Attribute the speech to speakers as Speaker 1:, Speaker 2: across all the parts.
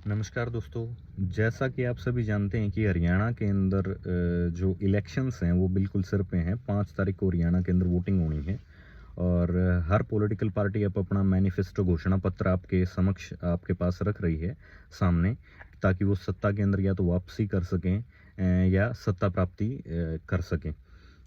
Speaker 1: नमस्कार दोस्तों। जैसा कि आप सभी जानते हैं कि हरियाणा के अंदर जो इलेक्शंस हैं वो बिल्कुल सिर पे हैं। 5 तारीख को हरियाणा के अंदर वोटिंग होनी है और हर पॉलिटिकल पार्टी अब अपना मैनिफेस्टो घोषणा पत्र आपके समक्ष आपके पास रख रही है सामने, ताकि वो सत्ता के अंदर या तो वापसी कर सकें या सत्ता प्राप्ति कर सकें।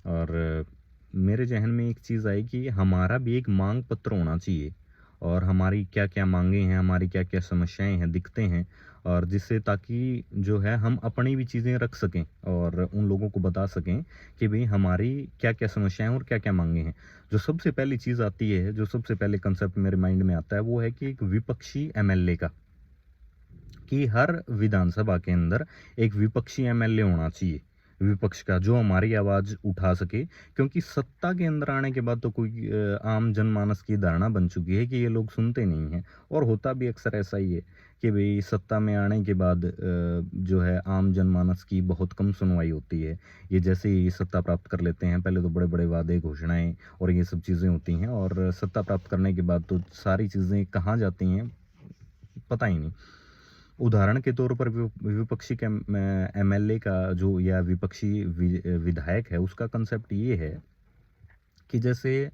Speaker 1: और मेरे ज़हन में एक चीज़ आई कि हमारा भी एक मांग पत्र होना चाहिए और हमारी क्या-क्या माँगें हैं, हमारी क्या-क्या समस्याएँ हैं, दिक्कतें हैं, और जिससे ताकि जो है हम अपनी भी चीज़ें रख सकें और उन लोगों को बता सकें कि भई हमारी क्या-क्या समस्याएँ हैं और क्या-क्या माँगें हैं। जो सबसे पहली चीज़ आती है, जो सबसे पहले कंसेप्ट मेरे माइंड में आता है, वो है कि एक विपक्षी एमएलए का, कि हर विधानसभा के अंदर एक विपक्षी एमएलए होना चाहिए, विपक्ष का, जो हमारी आवाज़ उठा सके। क्योंकि सत्ता के अंदर आने के बाद तो कोई आम जनमानस की धारणा बन चुकी है कि ये लोग सुनते नहीं हैं, और होता भी अक्सर ऐसा ही है कि भई सत्ता में आने के बाद जो है आम जनमानस की बहुत कम सुनवाई होती है। ये जैसे ही सत्ता प्राप्त कर लेते हैं, पहले तो बड़े-बड़े वादे, घोषणाएँ और ये सब चीज़ें होती हैं, और सत्ता प्राप्त करने के बाद तो सारी चीज़ें कहाँ जाती हैं, पता ही नहीं। उदाहरण के तौर पर विपक्षी के एमएलए का जो, या विपक्षी विधायक है, उसका कंसेप्ट ये है कि जैसे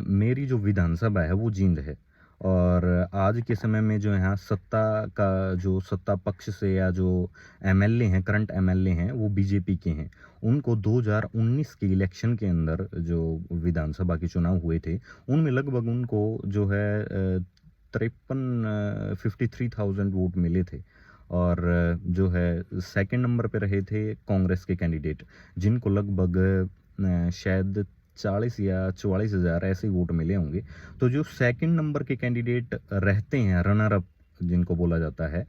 Speaker 1: मेरी जो विधानसभा है वो जींद है, और आज के समय में जो यहाँ सत्ता का, जो सत्ता पक्ष से या जो एमएलए हैं, करंट एमएलए हैं, वो बीजेपी के हैं। उनको 2019 के इलेक्शन के अंदर जो विधानसभा के चुनाव हुए थे, उनमें लगभग उनको जो है 53,000 वोट मिले थे। और जो है सेकंड नंबर पे रहे थे कांग्रेस के कैंडिडेट, जिनको लगभग शायद 40 या 44,000 ऐसे ही वोट मिले होंगे। तो जो सेकंड नंबर के कैंडिडेट रहते हैं, रनर अप जिनको बोला जाता है,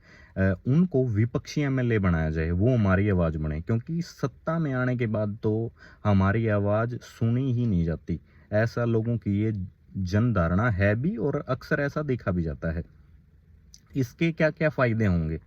Speaker 1: उनको विपक्षी एमएलए बनाया जाए, वो हमारी आवाज़ बने, क्योंकि सत्ता में आने के बाद तो हमारी आवाज़ सुनी ही नहीं जाती। ऐसा लोगों की ये जन धारणा है भी, और अक्सर ऐसा देखा भी जाता है। इसके क्या-क्या फ़ायदे होंगे?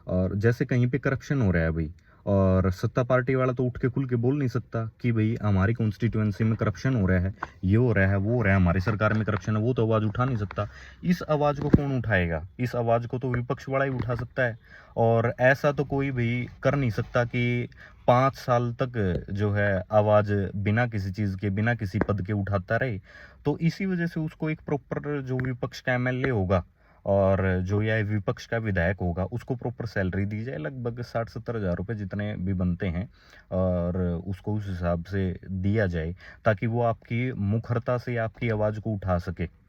Speaker 1: और जैसे कहीं पे करप्शन हो रहा है भई, और सत्ता पार्टी वाला तो उठ के खुल के बोल नहीं सकता कि भई हमारी कॉन्स्टिट्यूएंसी में करप्शन हो रहा है, ये हो रहा है, वो हो रहा है, हमारी सरकार में करप्शन है, वो तो आवाज़ उठा नहीं सकता। इस आवाज़ को कौन उठाएगा? इस आवाज़ को तो विपक्ष वाला ही उठा सकता है, और ऐसा तो कोई भी कर नहीं सकता कि 5 साल तक जो है आवाज़ बिना किसी चीज़ के, बिना किसी पद के उठाता रहे। तो इसी वजह से उसको एक प्रॉपर जो विपक्ष का एमएलए होगा, और जो यह विपक्ष का विधायक होगा, उसको प्रॉपर सैलरी दी जाए, लगभग 60-70 हज़ार रुपये जितने भी बनते हैं, और उसको उस हिसाब से दिया जाए, ताकि वो आपकी मुखरता से आपकी आवाज़ को उठा सके।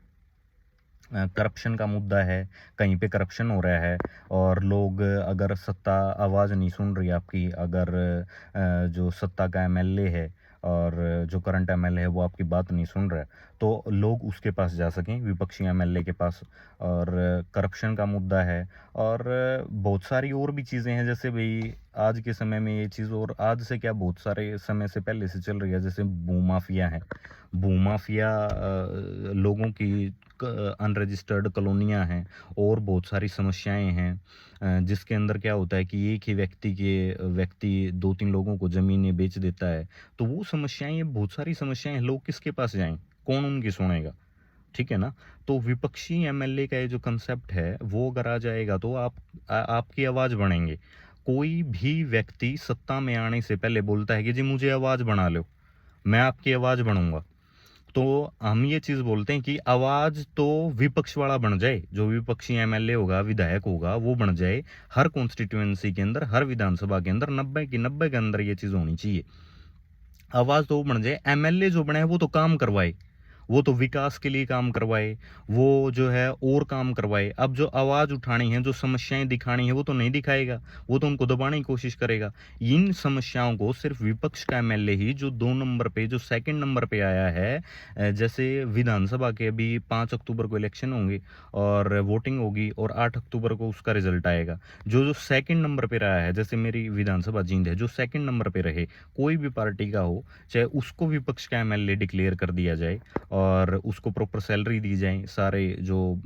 Speaker 1: करप्शन का मुद्दा है, कहीं पे करप्शन हो रहा है, और लोग अगर सत्ता आवाज़ नहीं सुन रही आपकी, अगर जो सत्ता का एमएलए है और जो करंट एमएलए है वो आपकी बात नहीं सुन रहा है, तो लोग उसके पास जा सकें, विपक्षी एमएलए के पास। और करप्शन का मुद्दा है, और बहुत सारी और भी चीज़ें हैं, जैसे भई आज के समय में ये चीज़, और आज से क्या बहुत सारे समय से पहले से चल रही है, जैसे भूमाफिया है। भूमाफिया लोगों की अनरजिस्टर्ड कॉलोनियाँ हैं, और बहुत सारी समस्याएँ हैं, जिसके अंदर क्या होता है कि एक ही व्यक्ति 2-3 लोगों को ज़मीनें बेच देता है। तो वो समस्याएँ, ये बहुत सारी समस्याएँ हैं, लोग किसके पास जाएँ? कौन उनकी सुनेगा? ठीक है ना? तो विपक्षी एमएलए का ये जो कंसेप्ट है, वो अगर आ जाएगा तो आपकी आवाज़ बढ़ेंगे। कोई भी व्यक्ति सत्ता में आने से पहले बोलता है कि जी मुझे आवाज़ बना लो, मैं आपकी आवाज़ बनूँगा। तो हम ये चीज़ बोलते हैं कि आवाज़ तो विपक्ष वाला बन जाए, जो विपक्षी एमएलए होगा, विधायक होगा, वो बन जाए। हर कॉन्स्टिट्यूएंसी के अंदर, हर विधानसभा के अंदर 90 की 90 के अंदर ये चीज़ होनी चाहिए। आवाज़ तो वो बन जाए, एमएलए जो बने हैं वो तो काम करवाए। वो तो विकास के लिए काम करवाए, वो जो है और काम करवाए। अब जो आवाज़ उठानी है, जो समस्याएँ दिखानी है, वो तो नहीं दिखाएगा, वो तो उनको दबाने की कोशिश करेगा। इन समस्याओं को सिर्फ़ विपक्ष का एमएलए ही, जो 2 नंबर पे, जो सेकंड नंबर पे आया है, जैसे विधानसभा के अभी 5 अक्टूबर को इलेक्शन होंगे और वोटिंग होगी, और 8 अक्टूबर को उसका रिज़ल्ट आएगा। जो सेकंड नंबर पे रहा है, जैसे मेरी विधानसभा जींद है, जो सेकंड नंबर पे रहे, कोई भी पार्टी का हो, चाहे उसको विपक्ष का एमएलए डिक्लेयर कर दिया जाए, और उसको प्रॉपर सैलरी दी जाए, सारे जो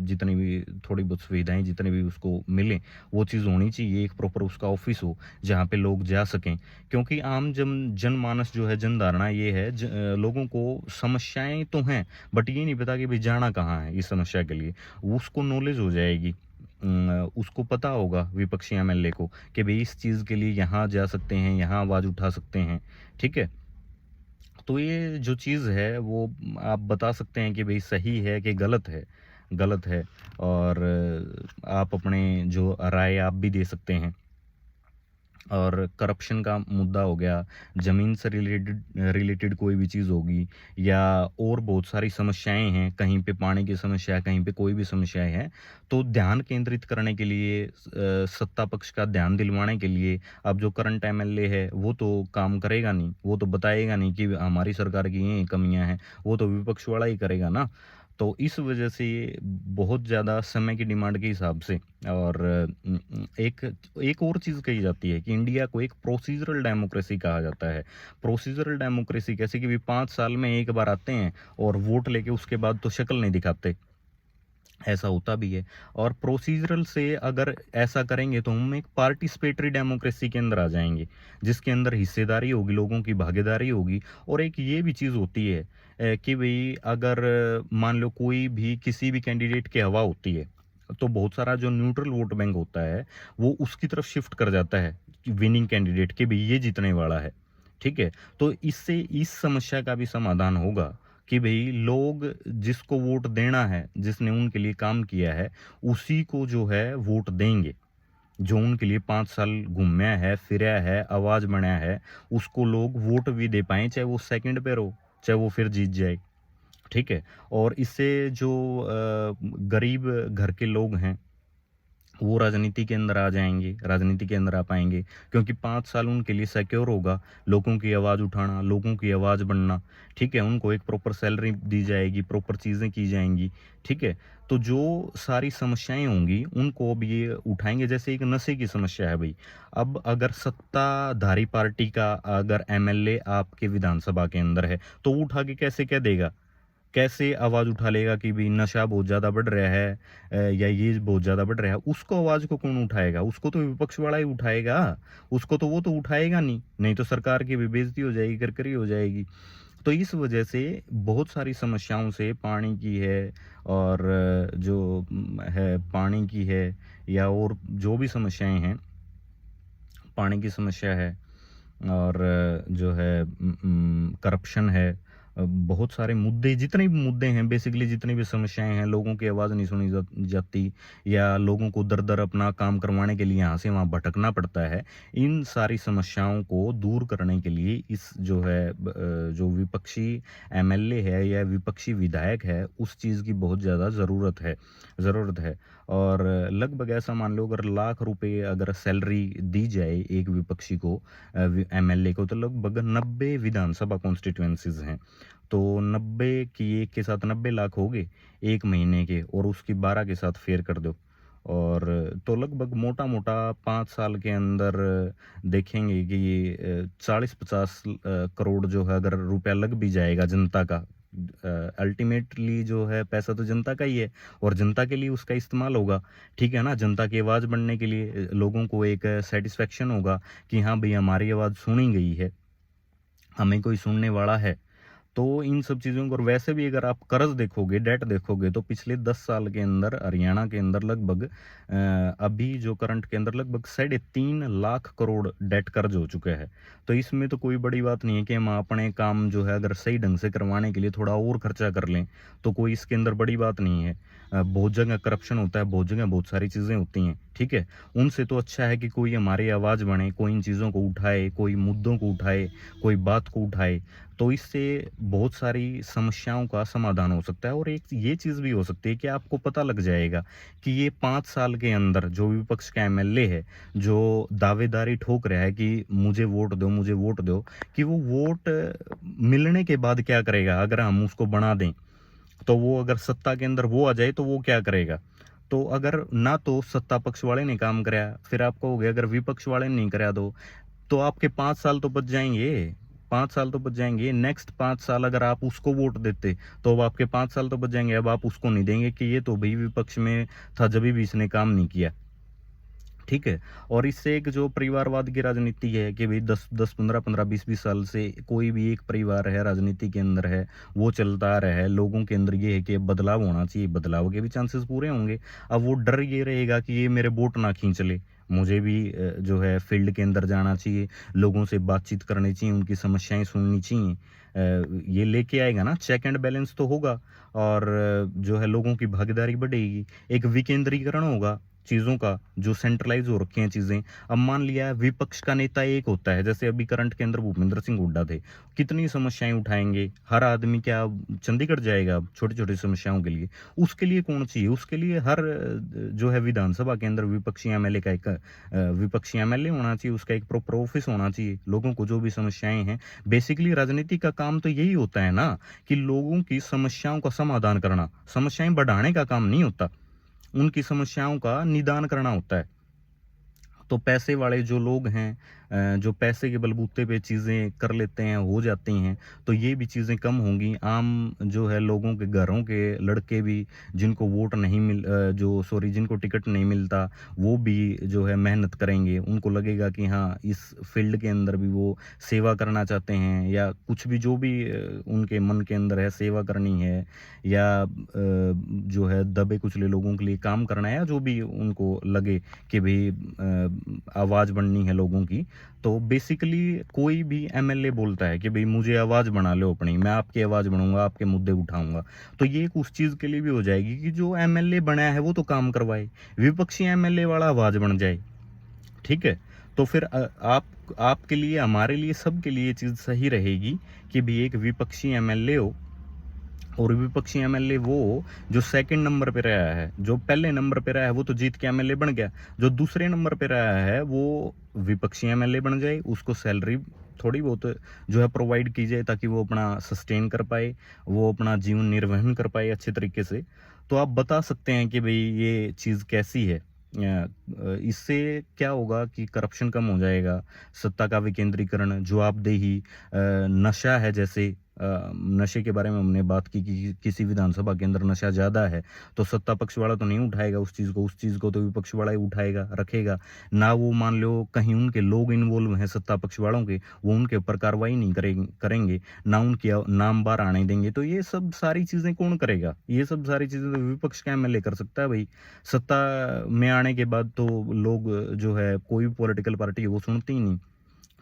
Speaker 1: जितनी भी थोड़ी बहुत सुविधाएँ जितने भी उसको मिलें, वो चीज़ होनी चाहिए। एक प्रॉपर उसका ऑफ़िस हो, जहाँ पे लोग जा सकें। क्योंकि आम जनमानस जो है, जनधारणा ये है, लोगों को समस्याएँ तो हैं, बट ये नहीं पता कि भई जाना कहाँ है इस समस्या के लिए। उसको नॉलेज हो जाएगी, उसको पता होगा विपक्षी एमएलए को कि भाई इस चीज़ के लिए यहाँ जा सकते हैं, यहाँ आवाज़ उठा सकते हैं, ठीक है? तो ये जो चीज़ है वो आप बता सकते हैं कि भाई सही है कि गलत है। और आप अपने जो राय आप भी दे सकते हैं। और करप्शन का मुद्दा हो गया, ज़मीन से रिलेटेड कोई भी चीज़ होगी, या और बहुत सारी समस्याएँ हैं, कहीं पे पानी की समस्या है, कहीं पे कोई भी समस्याएँ हैं, तो ध्यान केंद्रित करने के लिए सत्ता पक्ष का ध्यान दिलवाने के लिए अब जो करंट एमएलए है, वो तो काम करेगा नहीं, वो तो बताएगा नहीं कि हमारी सरकार की ये कमियाँ हैं, वो तो विपक्ष वाला ही करेगा ना। तो इस वजह से ये बहुत ज़्यादा समय की डिमांड के हिसाब से। और एक एक और चीज़ कही जाती है कि इंडिया को एक प्रोसीजरल डेमोक्रेसी कहा जाता है। प्रोसीजरल डेमोक्रेसी कैसे कि भी 5 साल में एक बार आते हैं और वोट लेके उसके बाद तो शक्ल नहीं दिखाते, ऐसा होता भी है। और प्रोसीजरल से अगर ऐसा करेंगे तो हम एक पार्टिसिपेटरी डेमोक्रेसी के अंदर आ जाएंगे, जिसके अंदर हिस्सेदारी होगी, लोगों की भागीदारी होगी। और एक ये भी चीज़ होती है कि भाई अगर मान लो कोई भी किसी भी कैंडिडेट की हवा होती है, तो बहुत सारा जो न्यूट्रल वोट बैंक होता है वो उसकी तरफ शिफ्ट कर जाता है विनिंग कैंडिडेट के भाई ये जीतने वाला है, ठीक है? तो इससे इस समस्या का भी समाधान होगा कि भई लोग जिसको वोट देना है, जिसने उनके लिए काम किया है, उसी को जो है वोट देंगे। जो उनके लिए 5 साल घूमया है, फिरा है, आवाज़ बना है, उसको लोग वोट भी दे पाएँ, चाहे वो सेकंड पे रहो, चाहे वो फिर जीत जाए, ठीक है? और इससे जो गरीब घर के लोग हैं, वो राजनीति के अंदर आ जाएँगे, राजनीति के अंदर आ पाएँगे, क्योंकि 5 साल उनके लिए सिक्योर होगा, लोगों की आवाज़ उठाना, लोगों की आवाज़ बनना, ठीक है? उनको एक प्रॉपर सैलरी दी जाएगी, प्रॉपर चीज़ें की जाएँगी, ठीक है? तो जो सारी समस्याएँ होंगी, उनको अब ये उठाएँगे। जैसे एक नशे की समस्या है भई, अब अगर सत्ताधारी पार्टी का अगर एमएलए आपके विधानसभा के अंदर है, तो वो उठा के कैसे कह देगा? कैसे आवाज़ उठा लेगा कि भई नशा बहुत ज़्यादा बढ़ रहा है, या ये बहुत ज़्यादा बढ़ रहा है, उसको आवाज़ को कौन उठाएगा? उसको तो विपक्ष वाला ही उठाएगा, उसको तो वो तो उठाएगा नहीं, नहीं तो सरकार की भी बेइज़्ज़ती हो जाएगी, करकरी हो जाएगी। तो इस वजह से बहुत सारी समस्याओं से पानी की है, और जो है पानी की है, या और जो भी समस्याएँ हैं, पानी की समस्या है, और जो है करप्शन है, बहुत सारे मुद्दे, जितने भी मुद्दे हैं, बेसिकली जितनी भी समस्याएं हैं, लोगों की आवाज़ नहीं सुनी जाती, या लोगों को दर दर अपना काम करवाने के लिए यहाँ से वहाँ भटकना पड़ता है। इन सारी समस्याओं को दूर करने के लिए इस जो है जो विपक्षी एमएलए है या विपक्षी विधायक है, उस चीज़ की बहुत ज़्यादा ज़रूरत है। और लगभग ऐसा मान लो, अगर लाख रुपए अगर सैलरी दी जाए एक विपक्षी को, एमएलए को, तो लगभग 90 विधानसभा कॉन्स्टिट्यूएंसीज हैं। तो 90 की एक के साथ 90 लाख हो गए 1 महीने के, और उसकी 12 के साथ फेर कर दो, और तो लगभग मोटा-मोटा 5 साल के अंदर देखेंगे कि ये 40-50 करोड़ जो है, अगर रुपया लग भी जाएगा जनता का, अल्टीमेटली जो है पैसा तो जनता का ही है, और जनता के लिए उसका इस्तेमाल होगा, ठीक है ना? जनता की आवाज़ बनने के लिए लोगों को एक सैटिस्फैक्शन होगा कि हाँ भई, हमारी आवाज़ सुनी गई है, हमें कोई सुनने वाला है। तो इन सब चीज़ों को, और वैसे भी अगर आप कर्ज़ देखोगे, डेट देखोगे, तो पिछले 10 साल के अंदर हरियाणा के अंदर लगभग अभी जो करंट के अंदर लगभग 3.5 लाख करोड़ डेट कर्ज़ हो चुका है। तो इसमें तो कोई बड़ी बात नहीं है कि हम अपने काम जो है अगर सही ढंग से करवाने के लिए थोड़ा और खर्चा कर लें, तो कोई इसके अंदर बड़ी बात नहीं है। बहुत जगह करप्शन होता है, बहुत जगह बहुत सारी चीज़ें होती हैं, ठीक है? उनसे तो अच्छा है कि कोई हमारी आवाज़ बने, कोई इन चीज़ों को उठाए, कोई मुद्दों को उठाए, कोई बात को उठाए। तो इससे बहुत सारी समस्याओं का समाधान हो सकता है। और एक ये चीज़ भी हो सकती है कि आपको पता लग जाएगा कि ये 5 साल के अंदर जो विपक्ष का एमएलए है, जो दावेदारी ठोक रहा है कि मुझे वोट दो, कि वो वोट मिलने के बाद क्या करेगा? अगर हम उसको बना दें, तो वो अगर सत्ता के अंदर वो आ जाए, तो वो क्या करेगा? तो अगर ना तो सत्ता पक्ष वाले ने काम कराया, फिर आप कहोगे अगर विपक्ष वाले ने नहीं कराया तो आपके 5 साल तो बच जाएँगे, 5 साल तो बच जाएँगे। नेक्स्ट 5 साल अगर आप उसको वोट देते, तो अब आपके 5 साल तो बच जाएँगे। अब आप उसको नहीं देंगे कि ये तो भई विपक्ष में था जभी भी इसने काम नहीं किया, ठीक है। और इससे एक जो परिवारवाद की राजनीति है कि भाई 10 15 15 20 साल से कोई भी एक परिवार है राजनीति के अंदर है, वो चलता आ रहा है। लोगों के अंदर ये है कि बदलाव होना चाहिए, बदलाव के भी चांसेस पूरे होंगे। अब वो डर ये रहेगा कि ये मेरे वोट ना खींच ले, मुझे भी जो है फील्ड के अंदर जाना चाहिए, लोगों से बातचीत करनी चाहिए, उनकी समस्याएं सुननी चाहिए। ये लेके आएगा ना, चेक एंड बैलेंस तो होगा। और जो है लोगों की भागीदारी बढ़ेगी, एक विकेंद्रीकरण होगा चीज़ों का, जो सेंट्रलाइज हो रखी हैं चीज़ें। अब मान लिया विपक्ष का नेता एक होता है, जैसे अभी करंट के अंदर भूपेंद्र सिंह हुड्डा थे, कितनी समस्याएं उठाएंगे। हर आदमी क्या चंडीगढ़ जाएगा छोटी छोटी समस्याओं के लिए? उसके लिए कौन चाहिए? उसके लिए हर जो है विधानसभा के अंदर विपक्षी एमएलए का एक विपक्षी एमएलए होना चाहिए, उसका एक प्रॉपर ऑफिस होना चाहिए। लोगों को जो भी समस्याएं हैं, बेसिकली राजनीति का काम तो यही होता है ना, कि लोगों की समस्याओं का समाधान करना। समस्याएं बढ़ाने का काम नहीं होता, उनकी समस्याओं का निदान करना होता है। तो पैसे वाले जो लोग हैं, जो पैसे के बलबूते पे चीज़ें कर लेते हैं, हो जाती हैं, तो ये भी चीज़ें कम होंगी। आम जो है लोगों के घरों के लड़के भी, जिनको वोट नहीं जिनको टिकट नहीं मिलता, वो भी जो है मेहनत करेंगे। उनको लगेगा कि हाँ, इस फील्ड के अंदर भी वो सेवा करना चाहते हैं, या कुछ भी जो भी उनके मन के अंदर है, सेवा करनी है, या जो है दबे कुचले लोगों के लिए काम करना है, या जो भी उनको लगे कि भाई आवाज़ बननी है लोगों की। तो बेसिकली कोई भी एमएलए बोलता है कि भाई मुझे आवाज़ बना लो अपनी, मैं आपकी आवाज़ बनूंगा, आपके मुद्दे उठाऊंगा, तो ये एक उस चीज़ के लिए भी हो जाएगी कि जो एमएलए बनाया है वो तो काम करवाए, विपक्षी एमएलए वाला आवाज़ बन जाए। ठीक है। तो फिर आपके लिए, हमारे लिए, सबके लिए ये चीज़ सही रहेगी कि भी एक विपक्षी एमएलए हो। और विपक्षी एमएलए वो जो सेकंड नंबर पे रहा है, जो पहले नंबर पे रहा है वो तो जीत के एमएलए बन गया, जो दूसरे नंबर पे रहा है वो विपक्षी एमएलए बन जाए, उसको सैलरी थोड़ी बहुत जो है प्रोवाइड की जाए, ताकि वो अपना सस्टेन कर पाए, वो अपना जीवन निर्वहन कर पाए अच्छे तरीके से। तो आप बता सकते हैं कि भाई ये चीज़ कैसी है। इससे क्या होगा कि करप्शन कम हो जाएगा, सत्ता का विकेंद्रीकरण, जवाबदेही, नशा है जैसे, नशे के बारे में हमने बात की कि किसी विधानसभा के अंदर नशा ज़्यादा है, तो सत्ता पक्ष वाला तो नहीं उठाएगा उस चीज़ को तो विपक्ष वाला ही उठाएगा, रखेगा ना। वो मान लो कहीं उनके लोग इन्वॉल्व हैं सत्ता पक्ष वालों के, वो उनके ऊपर कार्रवाई नहीं करेंगे ना, उनके नाम बाहर आने देंगे। तो ये सब सारी चीज़ें कौन करेगा? ये सब सारी चीज़ें तो विपक्ष का एमएलए कर सकता है भाई। सत्ता में आने के बाद तो लोग जो है कोई भी पॉलिटिकल पार्टी है वो सुनती ही नहीं।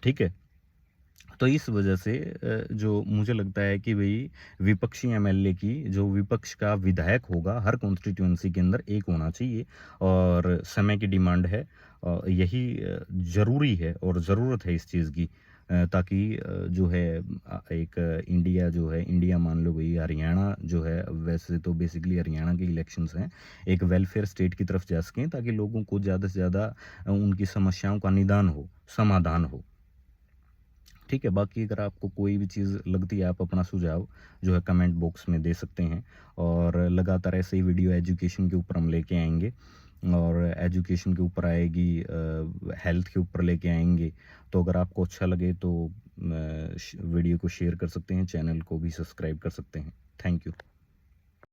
Speaker 1: ठीक है। तो इस वजह से जो मुझे लगता है कि भाई विपक्षी एमएलए की, जो विपक्ष का विधायक होगा हर कॉन्स्टिट्यूएंसी के अंदर एक होना चाहिए, और समय की डिमांड है। यही ज़रूरी है और ज़रूरत है इस चीज़ की, ताकि जो है एक इंडिया जो है, इंडिया मान लो भाई हरियाणा जो है, वैसे तो बेसिकली हरियाणा के इलेक्शंस हैं, एक वेलफेयर स्टेट की तरफ जा सकें, ताकि लोगों को ज़्यादा से ज़्यादा उनकी समस्याओं का निदान हो, समाधान हो। ठीक है। बाकी अगर आपको कोई भी चीज़ लगती है, आप अपना सुझाव जो है कमेंट बॉक्स में दे सकते हैं। और लगातार ऐसे ही वीडियो एजुकेशन के ऊपर हम लेके आएंगे, और एजुकेशन के ऊपर आएगी, हेल्थ के ऊपर लेके आएंगे। तो अगर आपको अच्छा लगे तो वीडियो को शेयर कर सकते हैं, चैनल को भी सब्सक्राइब कर सकते हैं। Thank you.